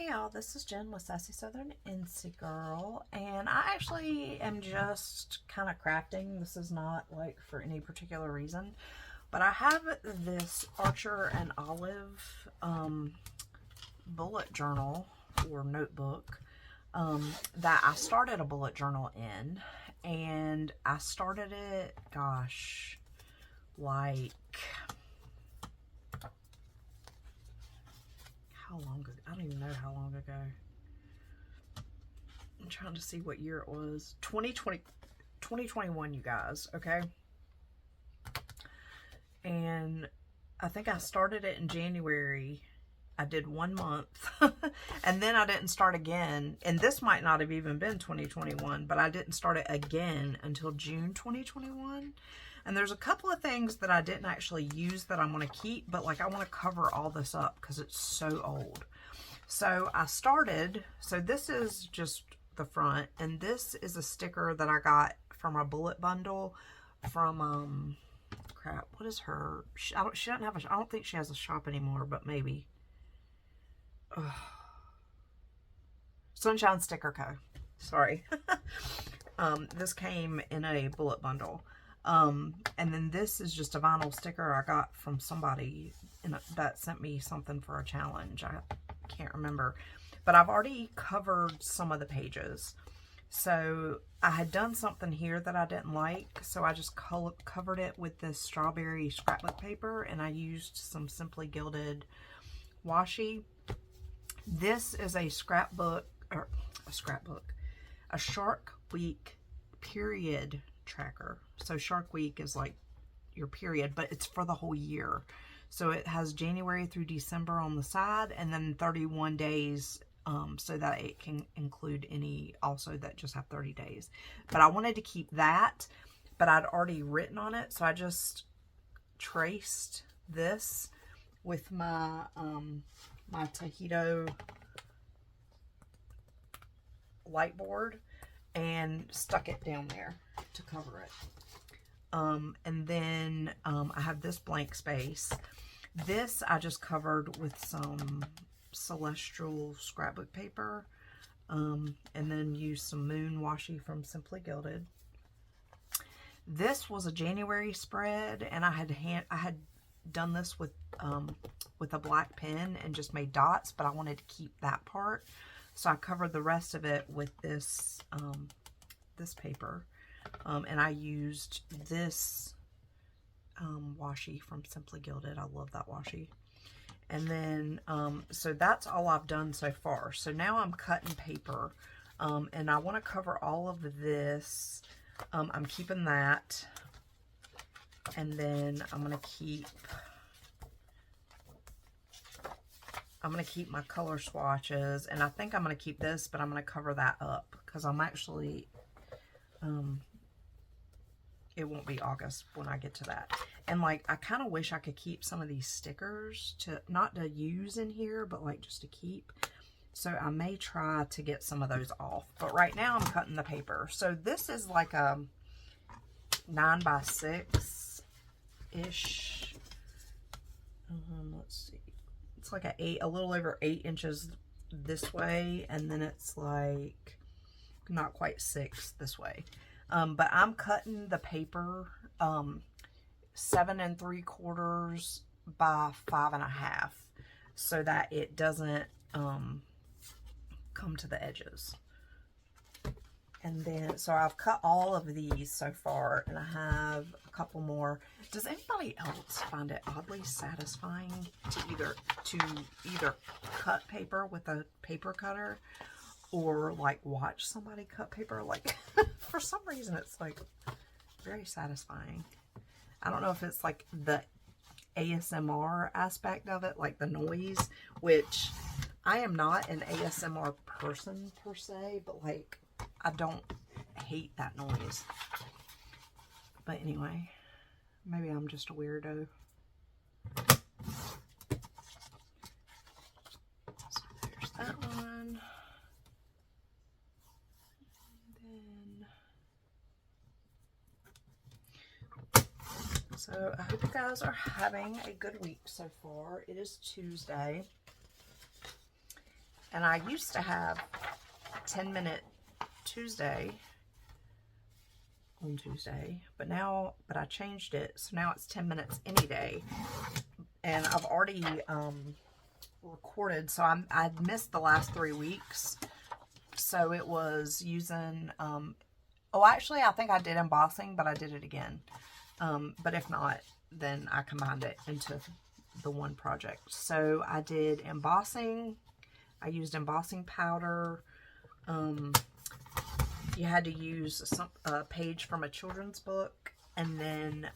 Hey y'all, this is Jen with Sassy Southern NC Girl, and I actually am just kind of crafting. This is not like for any particular reason, but I have this Archer and Olive bullet journal or notebook that I started a bullet journal in, and I started it, gosh, like how long ago? I don't even know how long ago. I'm trying to see what year it was. 2021, you guys, okay? And I think I started it in January. I did 1 month and then I didn't start again. And this might not have even been 2021, but I didn't start it again until June 2021. And there's a couple of things that I didn't actually use that I'm going to keep, but like I want to cover all this up because it's so old. So I started, so this is just the front, and this is a sticker that I got from a bullet bundle from, crap, what is her, she doesn't have I don't think she has a shop anymore, but maybe. Ugh. Sunshine Sticker Co. Sorry. This came in a bullet bundle. And then this is just a vinyl sticker I got from somebody that sent me something for a challenge. I can't remember, but I've already covered some of the pages. So I had done something here that I didn't like, so I just covered it with this strawberry scrapbook paper, and I used some Simply Gilded washi. This is a scrapbook, or a Shark Week period tracker. So Shark Week is like your period, but it's for the whole year. So it has January through December on the side, and then 31 days, so that it can include any also that just have 30 days. But I wanted to keep that, but I'd already written on it, so I just traced this with my my Tahito light board and stuck it down there to cover it. And then I have this blank space. This I just covered with some Celestial scrapbook paper, and then used some Moon washi from Simply Gilded. This was a January spread, and I had done this with a black pen and just made dots, but I wanted to keep that part, so I covered the rest of it with this this paper. And I used this washi from Simply Gilded. I love that washi. And then, so that's all I've done so far. So now I'm cutting paper, and I want to cover all of this. I'm keeping that. And then I'm going to keep my color swatches. And I think I'm going to keep this, but I'm going to cover that up because I'm actually, it won't be August when I get to that. And like, I kind of wish I could keep some of these stickers not to use in here, but like just to keep. So I may try to get some of those off, but right now I'm cutting the paper. So this is like a 9x6 ish. Let's see. It's like a little over 8 inches this way. And then it's like not quite 6 this way. But I'm cutting the paper 7 3/4 by 5 1/2 so that it doesn't come to the edges. And then, so I've cut all of these so far, and I have a couple more. Does anybody else find it oddly satisfying to either cut paper with a paper cutter, or like watch somebody cut paper? Like for some reason it's like very satisfying. I don't know if it's like the ASMR aspect of it, like the noise, which I am not an ASMR person per se, but like I don't hate that noise. But anyway, maybe I'm just a weirdo. So there's that one. So I hope you guys are having a good week so far. It is Tuesday, And I used to have 10-minute Tuesday on Tuesday, but I changed it, so now it's 10 minutes any day. And I've already recorded, so I missed the last 3 weeks. So it was using, oh, actually, I think I did embossing, but I did it again. But if not, then I combined it into the one project. So I did embossing. I used embossing powder. You had to use a page from a children's book, and then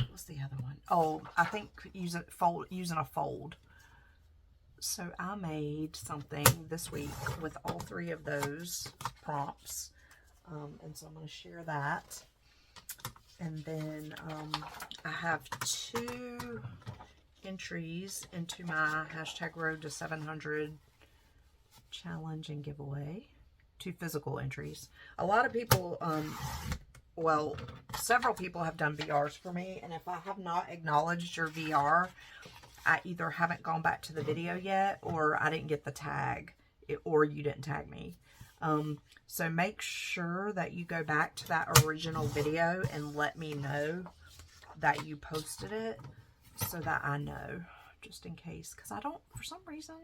what's the other one? Oh, I think using a fold. So I made something this week with all 3 of those prompts, and so I'm going to share that. And then I have 2 entries into my #Road to 700 challenge and giveaway. 2 physical entries. A lot of people, well, several people have done VRs for me, and if I have not acknowledged your VR, I either haven't gone back to the video yet, or I didn't get the tag, or you didn't tag me. So make sure that you go back to that original video and let me know that you posted it, so that I know, just in case, because I don't, for some reason,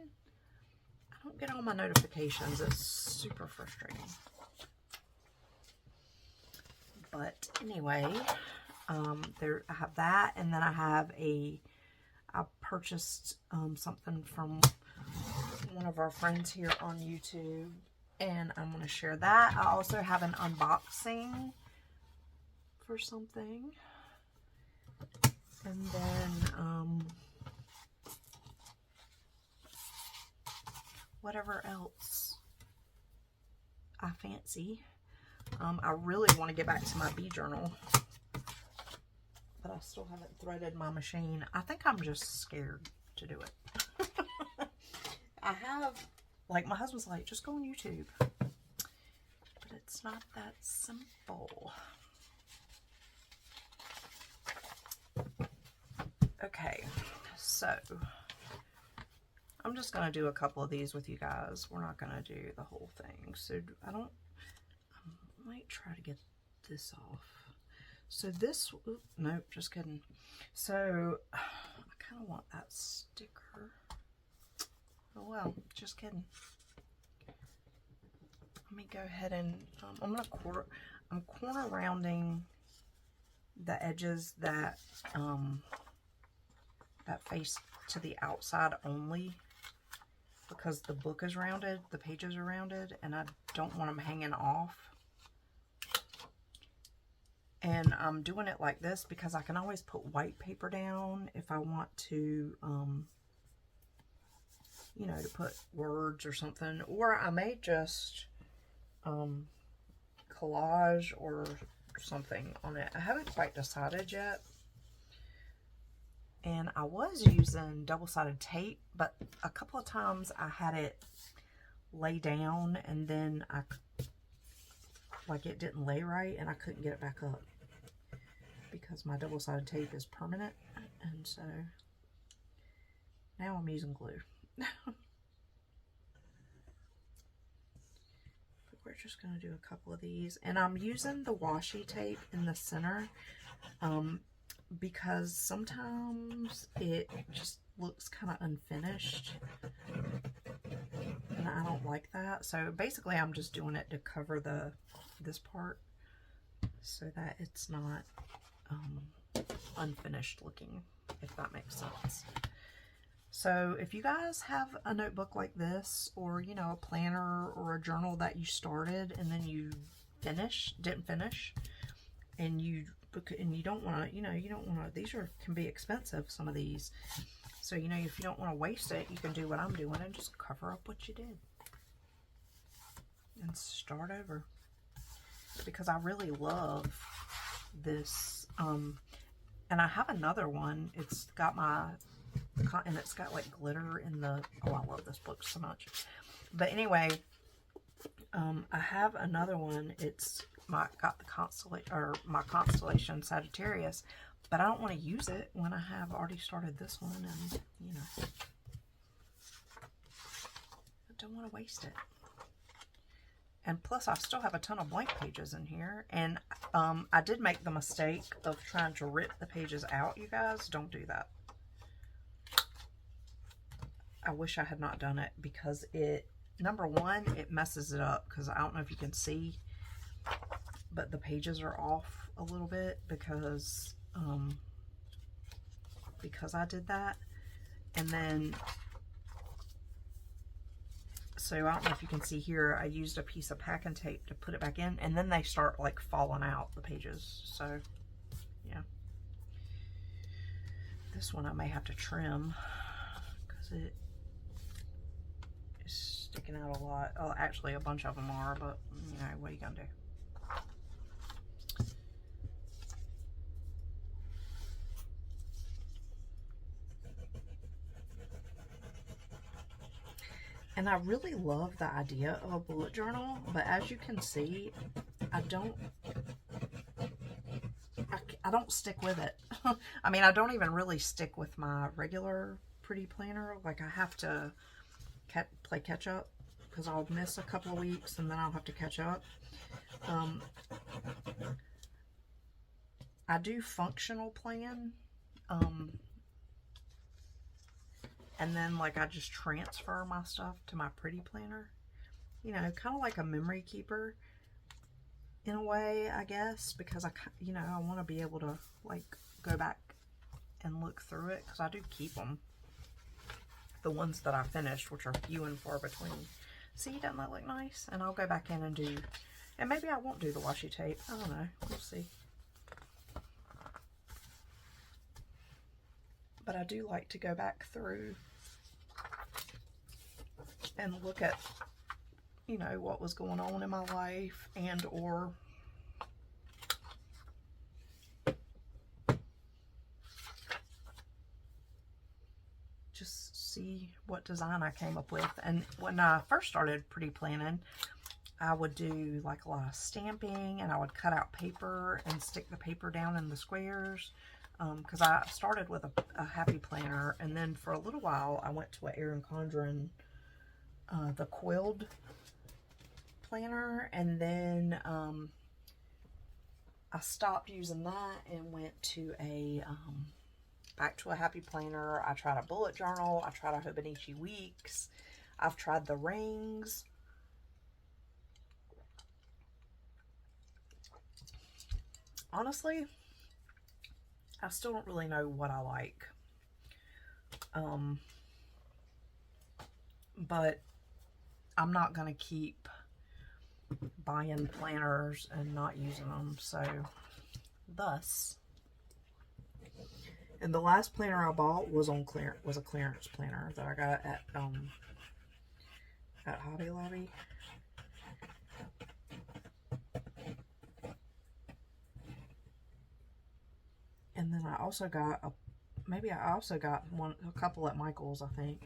I don't get all my notifications. It's super frustrating. But anyway, there I have that, and then I purchased something from one of our friends here on YouTube, and I'm going to share that. I also have an unboxing for something, and then whatever else I fancy. I really want to get back to my bee journal, but I still haven't threaded my machine. I think I'm just scared to do it. I have, like, my husband's like, just go on YouTube, but it's not that simple. Okay, so I'm just going to do a couple of these with you guys. We're not going to do the whole thing. So I might try to get this off. So this, nope, just kidding. So I kind of want that sticker. Oh well, just kidding. Let me go ahead and, I'm corner rounding the edges that, that face to the outside only, because the book is rounded, the pages are rounded, and I don't want them hanging off. And I'm doing it like this because I can always put white paper down if I want to, you know, to put words or something. Or I may just collage or something on it. I haven't quite decided yet. And I was using double-sided tape, but a couple of times I had it lay down, and then it didn't lay right, and I couldn't get it back up because my double-sided tape is permanent. And so now I'm using glue. We're just going to do a couple of these, and I'm using the washi tape in the center because sometimes it just looks kind of unfinished, and I don't like that. So basically I'm just doing it to cover this part so that it's not unfinished looking, if that makes sense. So if you guys have a notebook like this, or, you know, a planner or a journal that you started and then you didn't finish, and you don't want to, you know, you don't want to, these can be expensive, some of these. So, you know, if you don't want to waste it, you can do what I'm doing and just cover up what you did and start over, because I really love this. And I have another one. It's got and it's got like glitter in the, oh, I love this book so much. But anyway, I have another one. It's got the my constellation Sagittarius, but I don't want to use it when I have already started this one, and, you know. don't want to waste it. And plus, I still have a ton of blank pages in here. And I did make the mistake of trying to rip the pages out, you guys. Don't do that. I wish I had not done it because number one, it messes it up because I don't know if you can see, but the pages are off a little bit because I did that. And then, so I don't know if you can see here, I used a piece of packing tape to put it back in, and then they start like falling out, the pages. So yeah, this one I may have to trim because it is sticking out a lot. Oh, actually a bunch of them are, but you know, what are you gonna do? And I really love the idea of a bullet journal, but as you can see, I don't stick with it. I mean, I don't even really stick with my regular pretty planner. Like, I have to play catch up because I'll miss a couple of weeks and then I'll have to catch up. I do functional plan. And then, like, I just transfer my stuff to my pretty planner. You know, kind of like a memory keeper in a way, I guess, because I want to be able to, like, go back and look through it, because I do keep them. The ones that I finished, which are few and far between. See, doesn't that look nice? And I'll go back in and do, and maybe I won't do the washi tape. I don't know. We'll see. But I do like to go back through and look at, you know, what was going on in my life, and or just see what design I came up with. And when I first started pretty planning, I would do like a lot of stamping, and I would cut out paper and stick the paper down in the squares. Because I started with a happy planner, and then for a little while I went to an Erin Condren, the quilled planner, and then I stopped using that and went to back to a happy planner. I tried a bullet journal. I tried a Hobonichi Weeks. I've tried the rings. Honestly, I still don't really know what I like. But I'm not going to keep buying planners and not using them. So, thus. And the last planner I bought was on clearance, was a clearance planner that I got at Hobby Lobby. And then I also got a couple at Michael's, I think.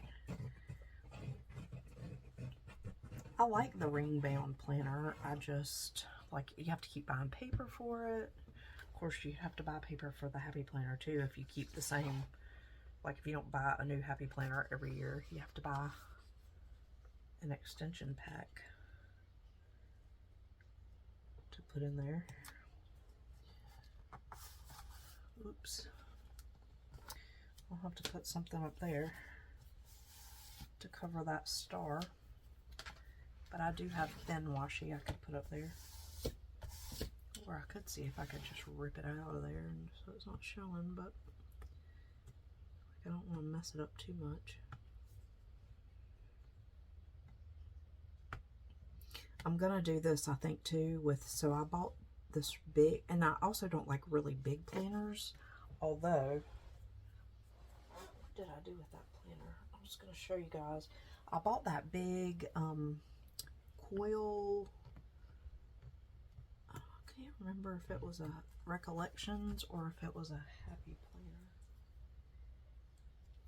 I like the ring bound planner. I just, like, you have to keep buying paper for it. Of course, you have to buy paper for the happy planner too if you keep the same. Like, if you don't buy a new happy planner every year, you have to buy an extension pack to put in there. Oops. I'll have to put something up there to cover that star. But I do have thin washi I could put up there. Or I could see if I could just rip it out of there and so it's not showing, but I don't want to mess it up too much. I'm gonna do this, I think, too, so I bought this big, and I also don't like really big planners, although, what did I do with that planner? I'm just going to show you guys. I bought that big coil, I can't remember if it was a Recollections or if it was a Happy planner.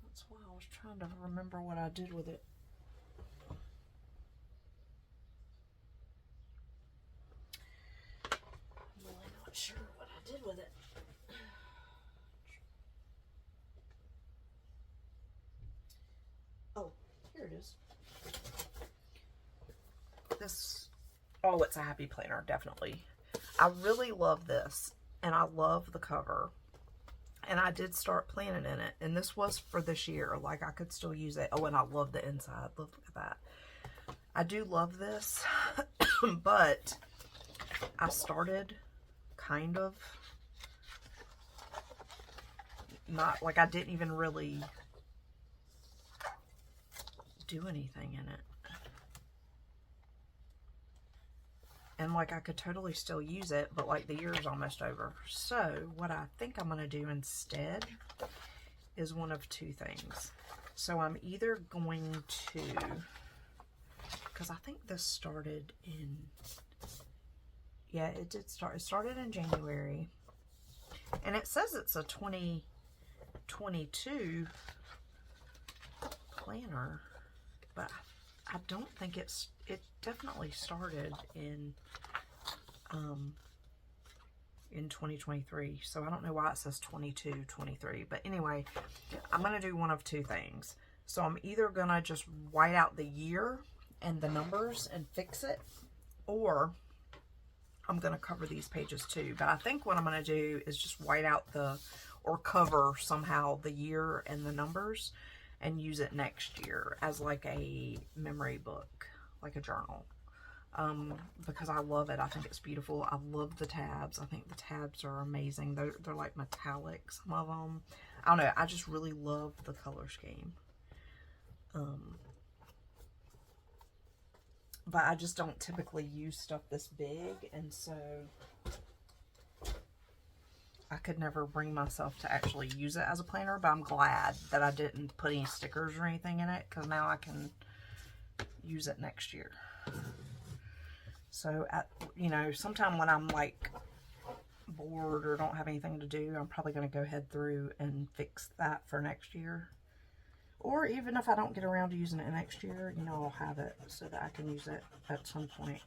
That's why I was trying to remember what I did with it. Sure what I did with it. Oh, here it is. this, oh, it's a happy planner, definitely. I really love this, and I love the cover. And I did start planning in it, and this was for this year. Like, I could still use it. Oh, and I love the inside. Look at that. I do love this, but I started kind of not, like, I didn't even really do anything in it. And, like, I could totally still use it, but, like, the year's almost over. So, what I think I'm going to do instead is one of two things. So, I'm either going to, because I think this started in, yeah, it did start. It started in January. And it says it's a 2022 planner, but I don't think it definitely started in 2023. So I don't know why it says 22, 23. But anyway, I'm going to do one of two things. So I'm either going to just white out the year and the numbers and fix it, or I'm going to cover these pages too. But I think what I'm going to do is just white out or cover somehow the year and the numbers and use it next year as like a memory book, like a journal. Because I love it. I think it's beautiful. I love the tabs. I think the tabs are amazing. They're like metallic, some of them. I don't know. I just really love the color scheme. But I just don't typically use stuff this big, and so I could never bring myself to actually use it as a planner. But I'm glad that I didn't put any stickers or anything in it, because now I can use it next year. So, you know, sometime when I'm like bored or don't have anything to do, I'm probably going to go ahead through and fix that for next year. Or even if I don't get around to using it next year, you know, I'll have it so that I can use it at some point.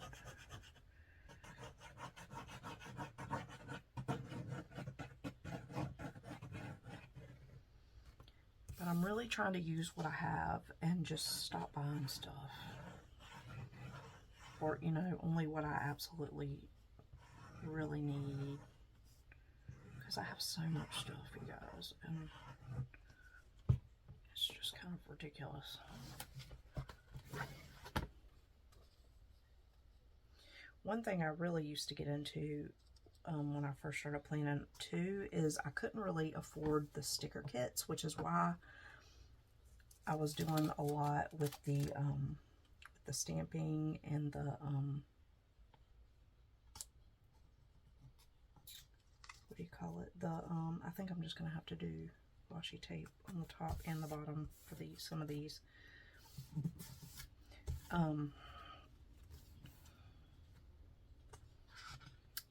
But I'm really trying to use what I have and just stop buying stuff. Or, you know, only what I absolutely really need. Because I have so much stuff, you guys. And it's just kind of ridiculous. One thing I really used to get into when I first started planning too is I couldn't really afford the sticker kits, which is why I was doing a lot with the stamping and the what do you call it? I think I'm just gonna have to do washi tape on the top and the bottom for some of these.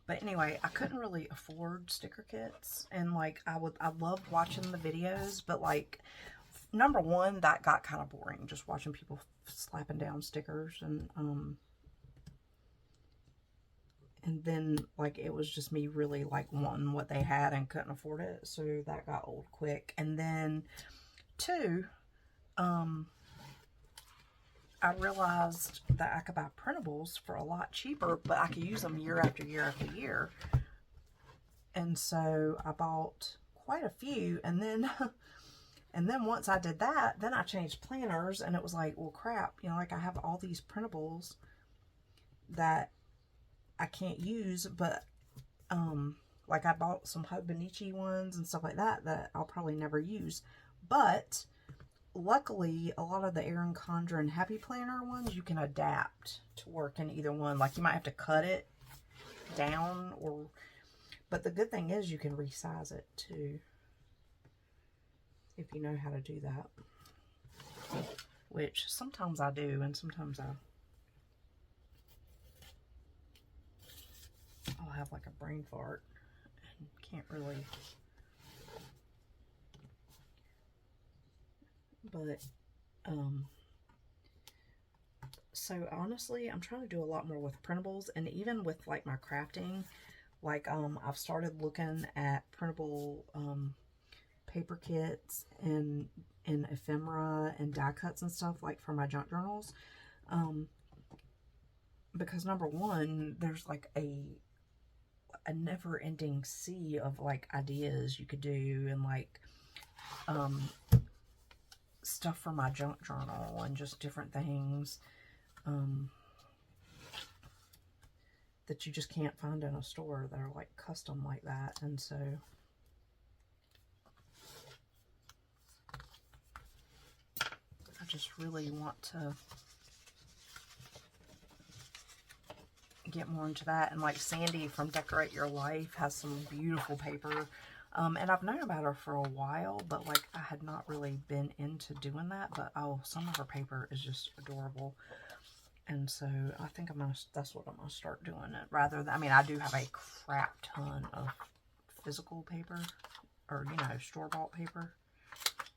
But anyway, I couldn't really afford sticker kits, and like I loved watching the videos, but like number one, that got kind of boring, just watching people slapping down stickers, and then like it was just me really like wanting what they had and couldn't afford it, so that got old quick. And then two, I realized that I could buy printables for a lot cheaper, but I could use them year after year after year. And so I bought quite a few, and then once I did that, then I changed planners, and it was like, well, crap, you know, like I have all these printables that I can't use, but like I bought some Hobonichi ones and stuff like that I'll probably never use. But luckily, a lot of the Erin Condren Happy Planner ones, you can adapt to work in either one. Like, you might have to cut it down, but the good thing is you can resize it too, if you know how to do that. Which sometimes I do, and sometimes I'll have like a brain fart and can't really. But so honestly, I'm trying to do a lot more with printables, and even with like my crafting, like I've started looking at printable paper kits and ephemera and die cuts and stuff, like for my junk journals. because number one, there's like a never-ending sea of like ideas you could do, and like stuff for my junk journal and just different things that you just can't find in a store that are like custom like that. And so I just really want to get more into that. And like Sandy from Decorate Your Life has some beautiful paper, and I've known about her for a while, but like I had not really been into doing that. But oh, some of her paper is just adorable, and so I think that's what I'm gonna start doing it, rather than, I mean, I do have a crap ton of physical paper, or you know, store-bought paper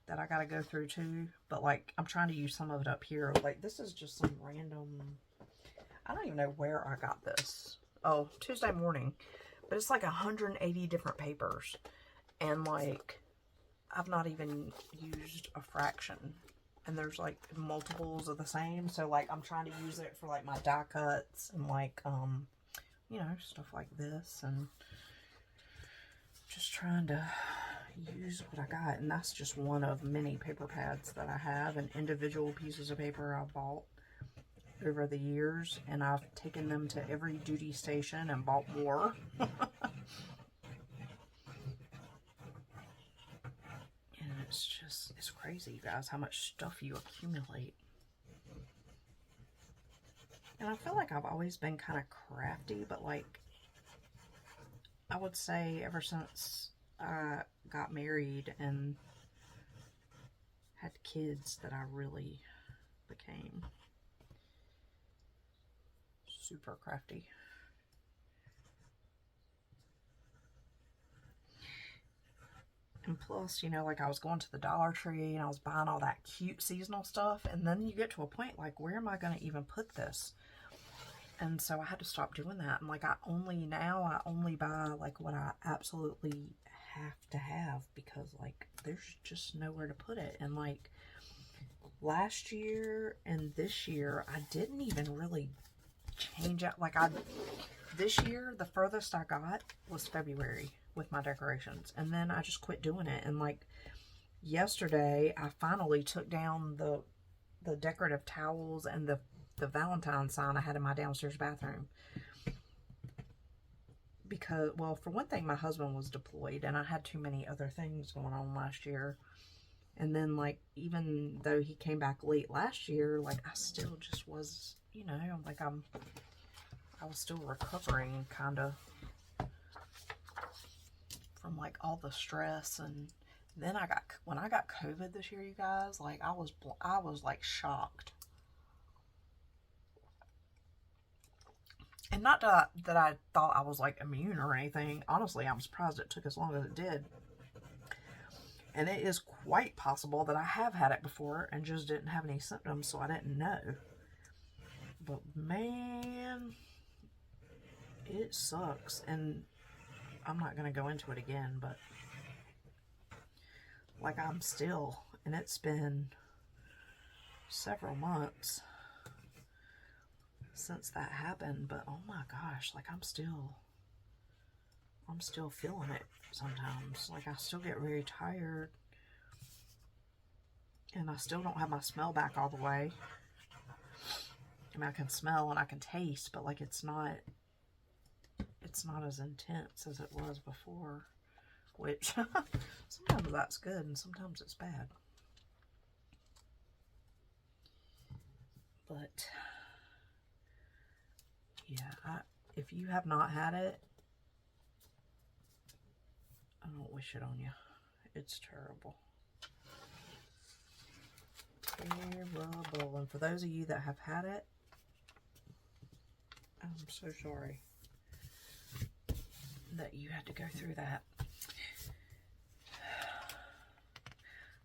that I gotta go through too, but like I'm trying to use some of it up here. Like this is just some random, I don't even know where I got this. Oh, Tuesday morning. But it's like 180 different papers. And like, I've not even used a fraction. And there's like multiples of the same. So like, I'm trying to use it for like my die cuts and like, you know, stuff like this. And just trying to use what I got. And that's just one of many paper pads that I have, and individual pieces of paper I bought over the years, and I've taken them to every duty station and bought more. And it's just, it's crazy, you guys, how much stuff you accumulate. And I feel like I've always been kind of crafty, but like, I would say ever since I got married and had kids that I really became super crafty. And plus, you know, like I was going to the Dollar Tree and I was buying all that cute seasonal stuff, and then you get to a point like, where am I going to even put this? And so I had to stop doing that. And like I only buy like what I absolutely have to have, because like there's just nowhere to put it. And like last year and this year, I didn't even really change out. Like this year, the furthest I got was February with my decorations, and then I just quit doing it. And like yesterday, I finally took down the decorative towels and the Valentine's sign I had in my downstairs bathroom, because, well, for one thing, my husband was deployed and I had too many other things going on last year. And then like, even though he came back late last year, like I still just was, you know, like I was still recovering kind of from like all the stress. And then when I got COVID this year, you guys, like I was like shocked. And not that I thought I was like immune or anything. Honestly, I'm surprised it took as long as it did. And it is quite possible that I have had it before and just didn't have any symptoms, so I didn't know. But man, it sucks. And I'm not going to go into it again, but like I'm still, and it's been several months since that happened, but oh my gosh, like I'm still feeling it sometimes. Like I still get very tired, and I still don't have my smell back all the way. I mean, I can smell and I can taste, but like it's not as intense as it was before, which sometimes that's good and sometimes it's bad. But yeah, if you have not had it, I don't wish it on you. It's terrible. Terrible. And for those of you that have had it, I'm so sorry that you had to go through that.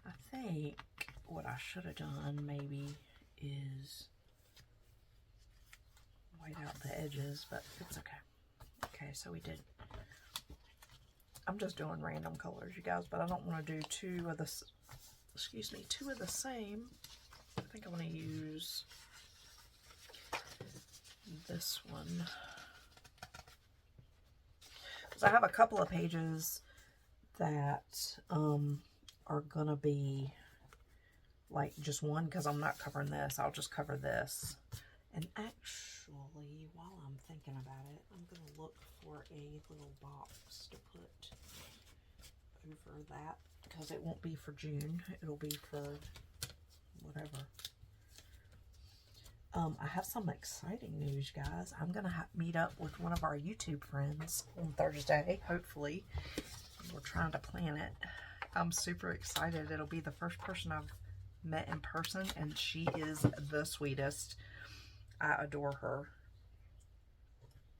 I think what I should have done maybe is white out the edges, but it's okay. Okay, so we did. I'm just doing random colors, you guys, but I don't want to do two of the same. I think I want to use this one. So I have a couple of pages that are gonna be like just one, because I'm not covering this. I'll just cover this. And actually, while I'm thinking about it, I'm gonna look for a little box to put over that, because it won't be for June. It'll be for whatever. I have some exciting news, guys. I'm going to meet up with one of our YouTube friends on Thursday, hopefully. We're trying to plan it. I'm super excited. It'll be the first person I've met in person, and she is the sweetest. I adore her.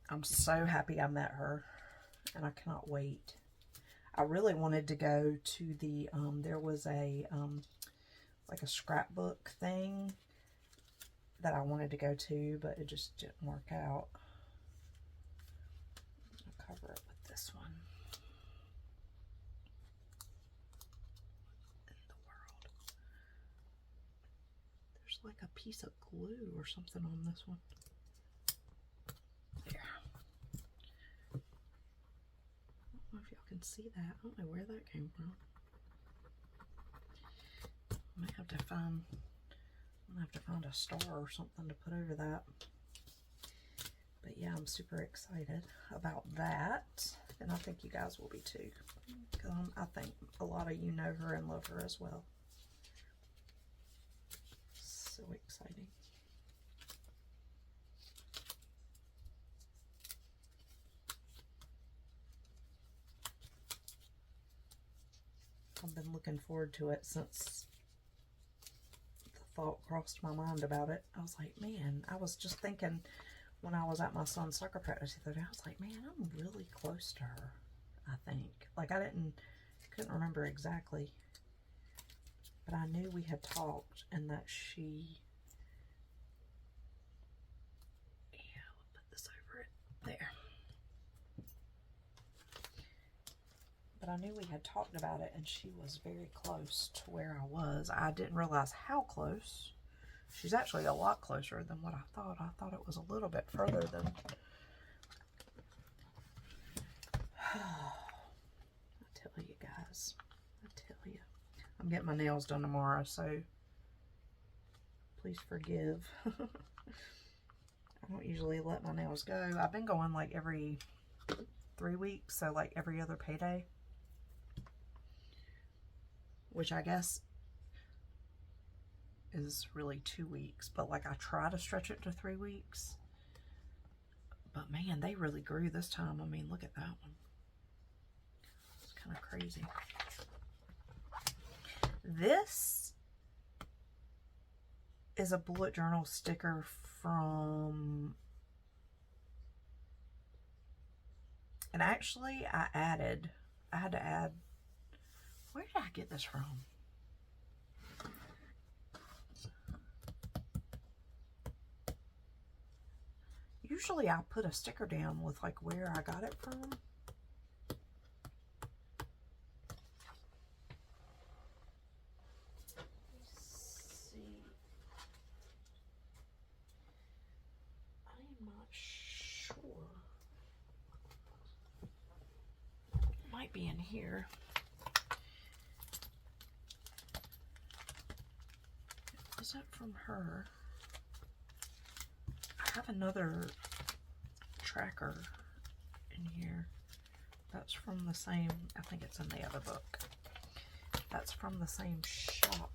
I'm so happy I met her, and I cannot wait. I really wanted to go to the, there was a, like a scrapbook thing that I wanted to go to, but it just didn't work out. I'll cover it with this one. What in the world? There's like a piece of glue or something on this one. There. I don't know if y'all can see that. I don't know where that came from. I might have to find... I'm gonna have to find a star or something to put over that. But yeah, I'm super excited about that. And I think you guys will be too. Because I think a lot of you know her and love her as well. So exciting. I've been looking forward to it since thought crossed my mind about it. I was like, man, I was just thinking when I was at my son's soccer practice the other day, I was like, man, I'm really close to her, I think. Like, couldn't remember exactly, but I knew we had talked and that she, yeah, we'll put this over it, there. But I knew we had talked about it, and she was very close to where I was. I didn't realize how close. She's actually a lot closer than what I thought. I thought it was a little bit further than... I tell you guys. I tell you. I'm getting my nails done tomorrow, so please forgive. I don't usually let my nails go. I've been going like every 3 weeks, so like every other payday. Which I guess is really 2 weeks, but like I try to stretch it to 3 weeks. But man, they really grew this time. I mean, look at that one. It's kind of crazy. This is a bullet journal sticker from, and actually I had to add, where did I get this from? Usually I put a sticker down with like where I got it from. Let's see. I'm not sure. It might be in here. Was that from her? I have another tracker in here. That's from the same, I think it's in the other book. That's from the same shop.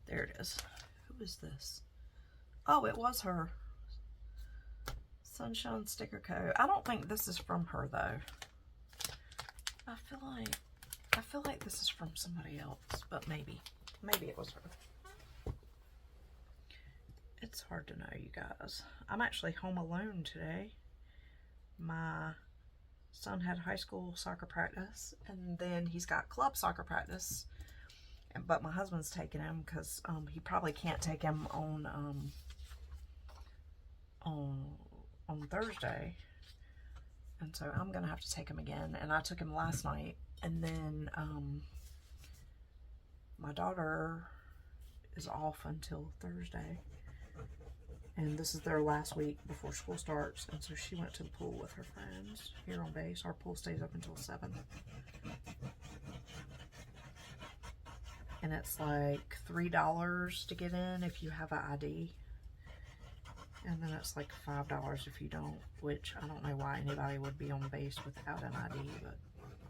There it is. Who is this? Oh, it was her. Sunshine Sticker Co. I don't think this is from her though. I feel like this is from somebody else, but maybe it was her. It's hard to know, you guys. I'm actually home alone today. My son had high school soccer practice, and then he's got club soccer practice. But my husband's taking him because he probably can't take him on Thursday. And so I'm going to have to take him again. And I took him last night. And then my daughter is off until Thursday. And this is their last week before school starts. And so she went to the pool with her friends here on base. Our pool stays up until 7. And it's like $3 to get in if you have an ID. And then it's like $5 if you don't, which I don't know why anybody would be on base without an ID, but,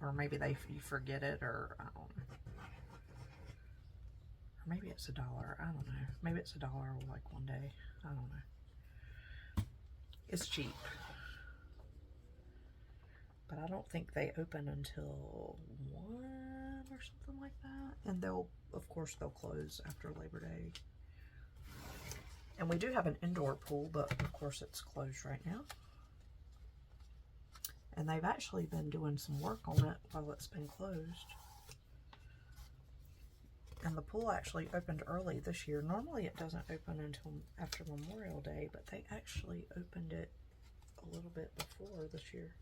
or maybe you forget it, or I don't know. Or maybe it's $1, I don't know. Maybe it's $1 like one day, I don't know. It's cheap. But I don't think they open until 1 or something like that. And of course, they'll close after Labor Day. And we do have an indoor pool, but of course it's closed right now. And they've actually been doing some work on it while it's been closed. And the pool actually opened early this year. Normally it doesn't open until after Memorial Day, but they actually opened it a little bit before this year.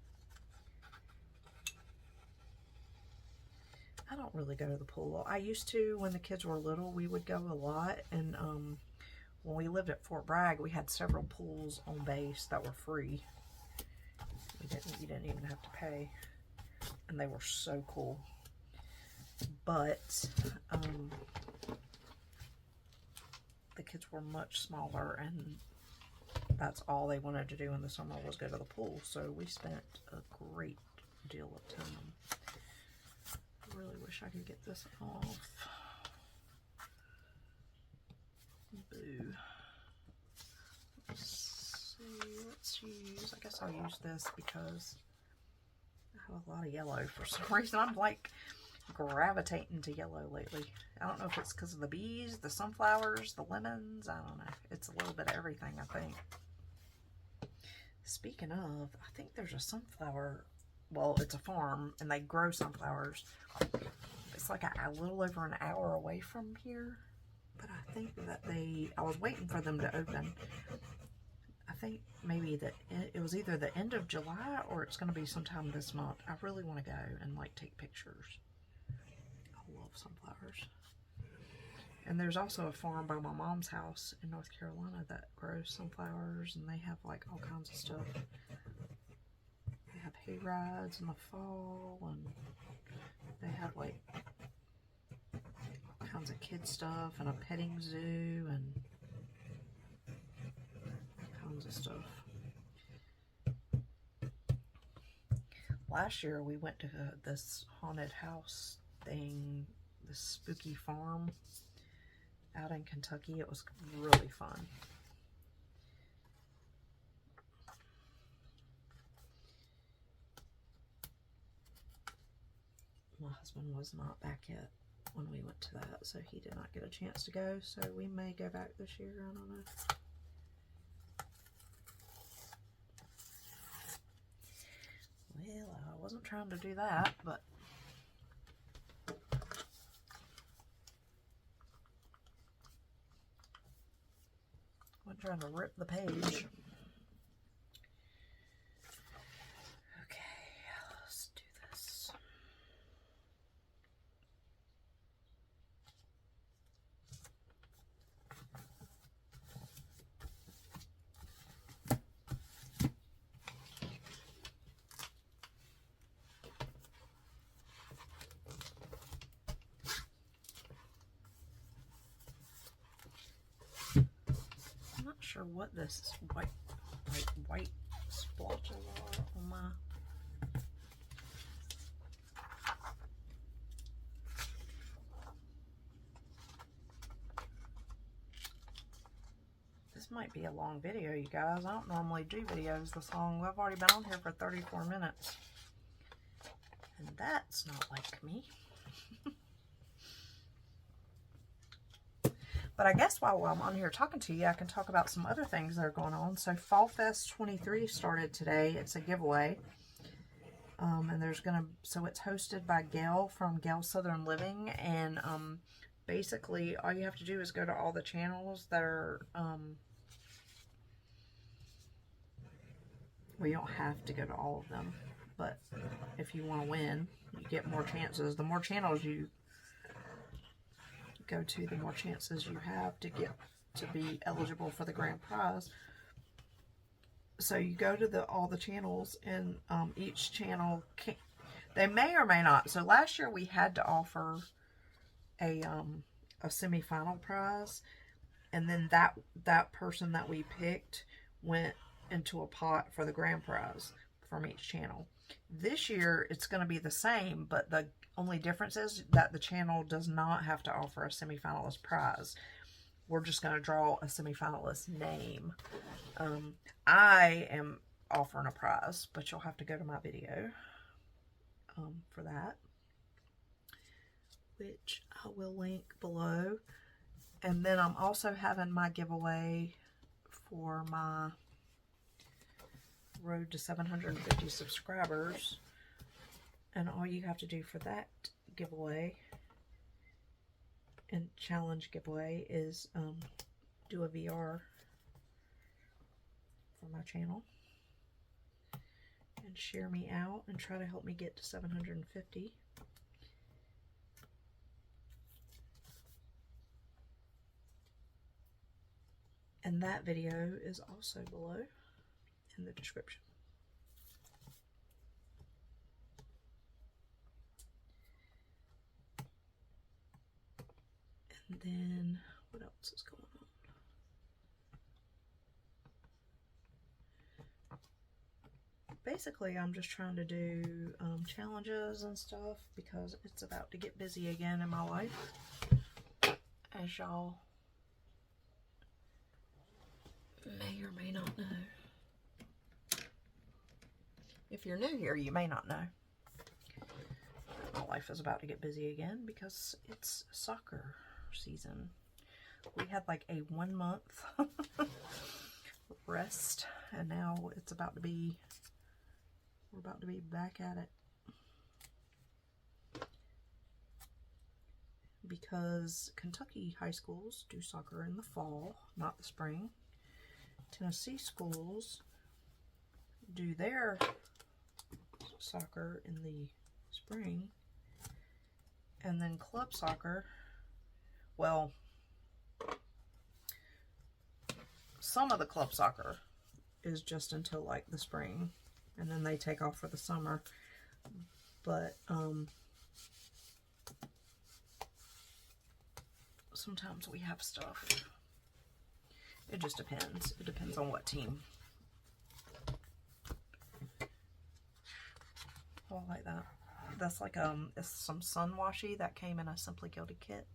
I don't really go to the pool. I used to when the kids were little. We would go a lot, and when we lived at Fort Bragg, we had several pools on base that were free. You didn't even have to pay, and they were so cool. But the kids were much smaller, and that's all they wanted to do in the summer was go to the pool. So we spent a great deal of time. I really wish I could get this off. Boo. Let's see, let's use, I guess I'll use this because I have a lot of yellow for some reason. I'm like gravitating to yellow lately. I don't know if it's because of the bees, the sunflowers, the lemons, I don't know. It's a little bit of everything, I think. Speaking of, I think there's a sunflower, well, it's a farm and they grow sunflowers. It's like a little over an hour away from here. But I think that I was waiting for them to open. I think maybe that it was either the end of July or it's going to be sometime this month. I really want to go and like take pictures. I love sunflowers. And there's also a farm by my mom's house in North Carolina that grows sunflowers, and they have like all kinds of stuff. They have hay rides in the fall, and they have like kinds of kid stuff and a petting zoo and all kinds of stuff. Last year we went to this haunted house thing, this spooky farm out in Kentucky. It was really fun. My husband was not back yet when we went to that, so he did not get a chance to go, so we may go back this year, I don't know. Well, I wasn't trying to do that, but I'm trying to rip the page. Sure what this white splotches are on my this might be a long video, you guys. I don't normally do videos this long. I've already been on here for 34 minutes, and that's not like me. But I guess while I'm on here talking to you, I can talk about some other things that are going on. So Fall Fest 23 started today. It's a giveaway. And there's so it's hosted by Gail from Gail Southern Living. And basically all you have to do is go to all the channels that are We don't have to go to all of them, but if you want to win, you get more chances. The more channels you go to, the more chances you have to get to be eligible for the grand prize. So you go to all the channels, and each channel they may or may not. So last year we had to offer a semi-final prize, and then that person that we picked went into a pot for the grand prize from each channel. This year it's going to be the same, but the only difference is that the channel does not have to offer a semi-finalist prize. We're just going to draw a semi-finalist name. I am offering a prize, but you'll have to go to my video for that, which I will link below. And then I'm also having my giveaway for my road to 750 subscribers, and all you have to do for that giveaway and challenge giveaway is do a VR for my channel and share me out and try to help me get to 750. And that video is also below in the description. And then what else is going on? Basically, I'm just trying to do challenges and stuff because it's about to get busy again in my life, as y'all may or may not know. If you're new here, you may not know. My life is about to get busy again because it's soccer season. We had like a 1 month rest, and now it's about to be, we're about to be back at it. Because Kentucky high schools do soccer in the fall, not the spring. Tennessee schools do their soccer in the spring, and then club soccer, well, some of the club soccer is just until like the spring, and then they take off for the summer. But sometimes we have stuff. It just depends. It depends on what team. Oh, I like that. That's like it's some sun washi that came in a Simply Gilded kit.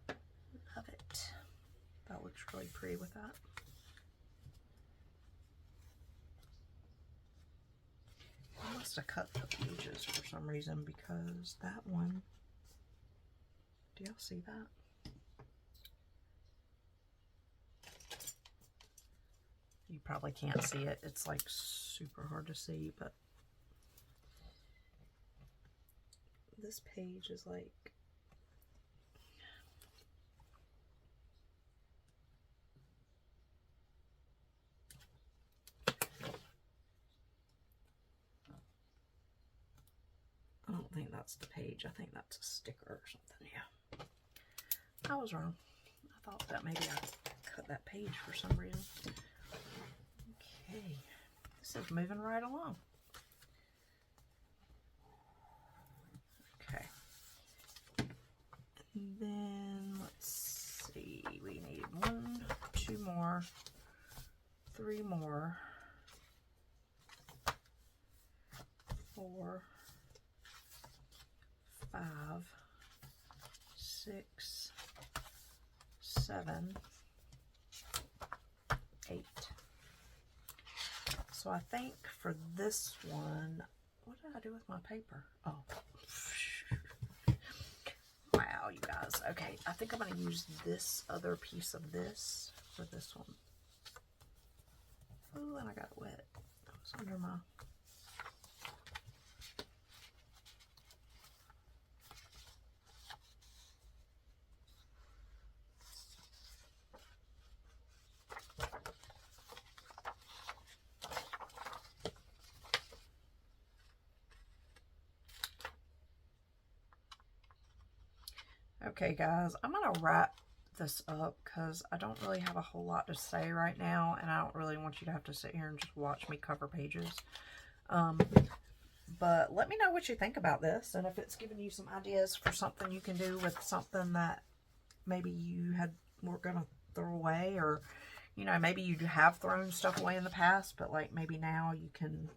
Love it. That looks really pretty with that. I must have cut the pages for some reason, because that one, do y'all see that? You probably can't see it. It's like super hard to see, but this page is like, I don't think that's the page. I think that's a sticker or something. Yeah, I was wrong. I thought that maybe I cut that page for some reason. Okay, this is moving right along. Okay, and then let's see, we need 1, 2 more, 3 more, 4, 5, 6, 7, 8. So I think for this one, what did I do with my paper? Oh, wow, you guys. Okay, I think I'm going to use this other piece of this for this one. Oh, and I got it wet. It was under my... Okay, guys, I'm going to wrap this up because I don't really have a whole lot to say right now, and I don't really want you to have to sit here and just watch me cover pages. But let me know what you think about this, and if it's giving you some ideas for something you can do with something that maybe you were going to throw away, or, you know, maybe you have thrown stuff away in the past, but like maybe now you can,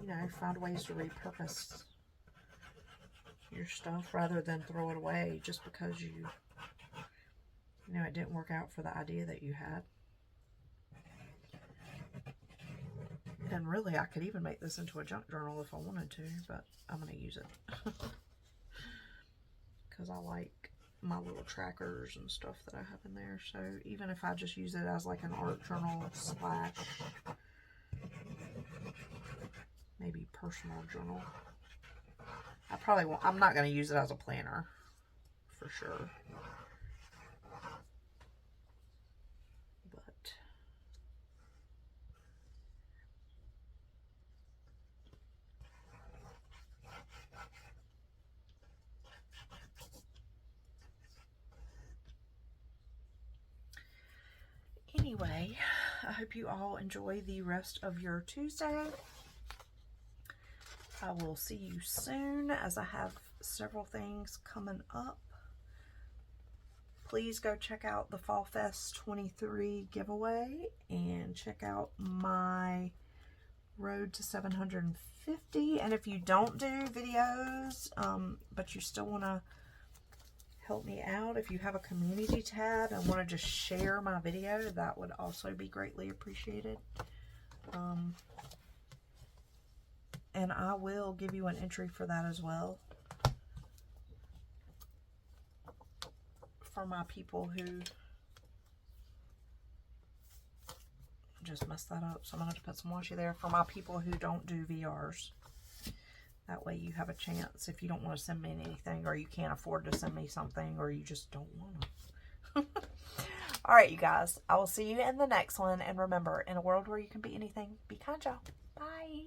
you know, find ways to repurpose your stuff rather than throw it away just because you know it didn't work out for the idea that you had. And really, I could even make this into a junk journal if I wanted to, but I'm going to use it because I like my little trackers and stuff that I have in there. So even if I just use it as like an art journal slash maybe personal journal, I probably won't. I'm not going to use it as a planner for sure. But anyway, I hope you all enjoy the rest of your Tuesday. I will see you soon as I have several things coming up. Please go check out the Fall Fest 23 giveaway and check out my Road to 750. And if you don't do videos, but you still want to help me out, if you have a community tab and want to just share my video, that would also be greatly appreciated. And I will give you an entry for that as well. For my people who just messed that up, so I'm going to have to put some washi there. For my people who don't do VRs. That way you have a chance if you don't want to send me anything, or you can't afford to send me something, or you just don't want to. Alright, you guys. I will see you in the next one. And remember, in a world where you can be anything, be kind, y'all. Bye.